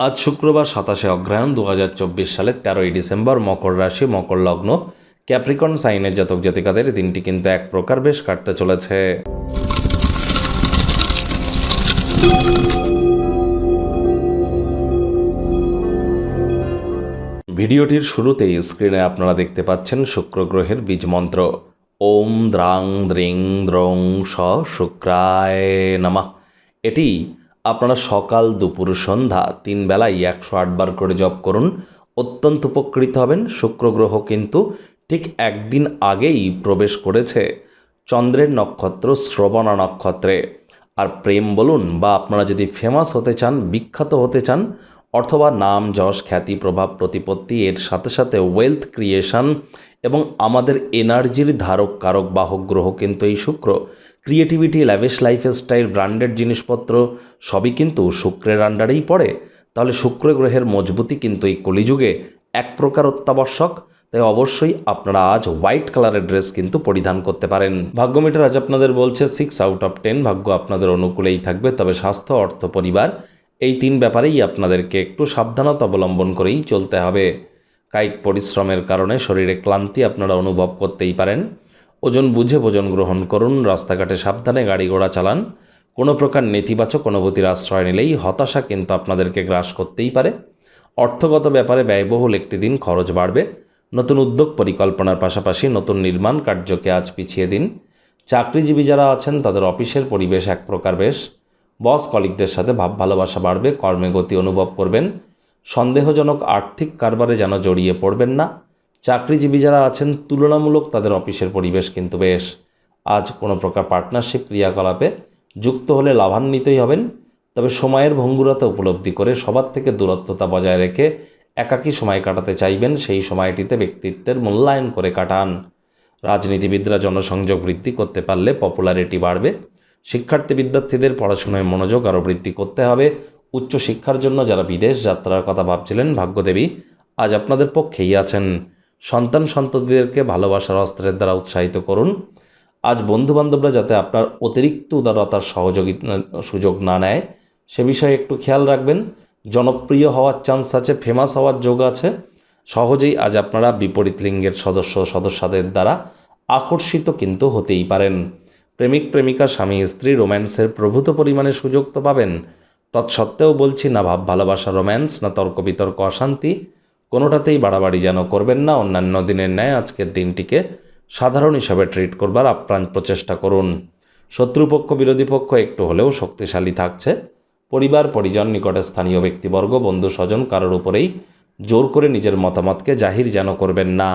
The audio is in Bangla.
আজ শুক্রবার 27 অগ্রহায়ণ 2024 সালের 13ই ডিসেম্বর, মকর রাশি, মকর লগ্ন, ক্যাপ্রিকর্ন সাইনের জাতক জাতিকাদের দিনটি কিন্তু এক প্রকার বেশ কাটতে চলেছে। ভিডিওটির শুরুতেই স্ক্রিনে আপনারা দেখতে পাচ্ছেন শুক্র গ্রহের বীজ মন্ত্র ওম দ্রাং দ্রিং দ্রং স শুক্রায় নমঃ। এটি আপনারা সকাল, দুপুর, সন্ধ্যা 3 বেলায় 108 বার করে জপ করুন, অত্যন্ত উপকৃত হবেন। শুক্র গ্রহ কিন্তু ঠিক একদিন আগেই প্রবেশ করেছে চন্দ্রের নক্ষত্র শ্রবণা নক্ষত্রে। আর প্রেম বলুন বা আপনারা যদি ফেমাস হতে চান, বিখ্যাত হতে চান, অথবা নাম, যশ, খ্যাতি, প্রভাব, প্রতিপত্তি, এর সাথে সাথে ওয়েলথ ক্রিয়েশন এবং আমাদের এনার্জির ধারক কারক বাহক গ্রহ কিন্তু এই শুক্র। ক্রিয়েটিভিটি, ল্যাভিশ লাইফস্টাইল, ব্র্যান্ডেড জিনিসপত্র সবই কিন্তু শুক্রের আন্ডারেই পড়ে। তাহলে শুক্র গ্রহের মজবুতি কিন্তু এই কলিযুগে এক প্রকার অত্যাবশ্যক। তাই অবশ্যই আপনারা আজ হোয়াইট কালারের ড্রেস কিন্তু পরিধান করতে পারেন। ভাগ্যমিটার আজ আপনাদের বলছে 6 আউট অফ 10, ভাগ্য আপনাদের অনুকূলেই থাকবে। তবে স্বাস্থ্য, অর্থ, পরিবার এই 3 ব্যাপারেই আপনাদেরকে একটু সাবধানতা অবলম্বন করেই চলতে হবে। কায়িক পরিশ্রমের কারণে শরীরে ক্লান্তি আপনারা অনুভব করতেই পারেন। ওজন বুঝে ভোজন গ্রহণ করুন, রাস্তাঘাটে সাবধানে গাড়ি ঘোড়া চালান। কোনো প্রকার নেতিবাচক অনুভূতির আশ্রয় নিলেই হতাশা কিন্তু আপনাদেরকে গ্রাস করতেই পারে। অর্থগত ব্যাপারে ব্যয়বহুল একটি দিন, খরচ বাড়বে। নতুন উদ্যোগ পরিকল্পনার পাশাপাশি নতুন নির্মাণ কার্যকে আজ পিছিয়ে দিন। চাকরিজীবী যারা আছেন তাদের অফিসের পরিবেশ এক প্রকার বেশ। বস কলিগদের সাথে ভাব ভালোবাসা বাড়বে, কর্মে গতি অনুভব করবেন। সন্দেহজনক আর্থিক কারবারে যেন জড়িয়ে পড়বেন না। চাকরিজীবী যারা আছেন তুলনামূলক তাদের অফিসের পরিবেশ কিন্তু বেশ। আজ কোনো প্রকার পার্টনারশিপ ক্রিয়াকলাপে যুক্ত হলে লাভান্বিতই হবেন। তবে সময়ের ভঙ্গুরতা উপলব্ধি করে সবার থেকে দূরত্বতা বজায় রেখে একাকী সময় কাটাতে চাইবেন। সেই সময়টিতে ব্যক্তিত্বের মূল্যায়ন করে কাটান। রাজনীতিবিদরা জনসংযোগ বৃদ্ধি করতে পারলে পপুলারিটি বাড়বে। শিক্ষার্থী বিদ্যার্থীদের পড়াশোনায় মনোযোগ আরও বৃদ্ধি করতে হবে। উচ্চশিক্ষার জন্য যারা বিদেশ যাত্রার কথা ভাবছিলেন, ভাগ্যদেবী আজ আপনাদের পক্ষেই আছেন। সন্তান সন্ততিদেরকে ভালোবাসার অস্ত্রের দ্বারা উৎসাহিত করুন। আজ বন্ধুবান্ধবরা যাতে আপনার অতিরিক্ত উদারতার সুযোগ না নেয় সে বিষয়ে একটু খেয়াল রাখবেন। জনপ্রিয় হওয়ার চান্স আছে, ফেমাস হওয়ার যোগ আছে। সহজেই আজ আপনারা বিপরীত লিঙ্গের সদস্যদের দ্বারা আকর্ষিত কিন্তু হতেই পারেন। প্রেমিক প্রেমিকা, স্বামী স্ত্রী রোম্যান্সের প্রভূত পরিমাণে সুযোগ তো পাবেন। তৎসত্ত্বেও বলছি, না ভাব ভালোবাসা রোম্যান্স, না তর্ক বিতর্ক অশান্তি, কোনোটাতেই বাড়াবাড়ি যেন করবেন না। অন্যান্য দিনের ন্যায় আজকের দিনটিকে সাধারণ হিসাবে ট্রিট করবার আপ্রাণ প্রচেষ্টা করুন। শত্রুপক্ষ, বিরোধী পক্ষ একটু হলেও শক্তিশালী থাকছে। পরিবার, পরিজন, নিকটে স্থানীয় ব্যক্তিবর্গ, বন্ধু স্বজন কারোর উপরেই জোর করে নিজের মতামতকে জাহির যেন করবেন না।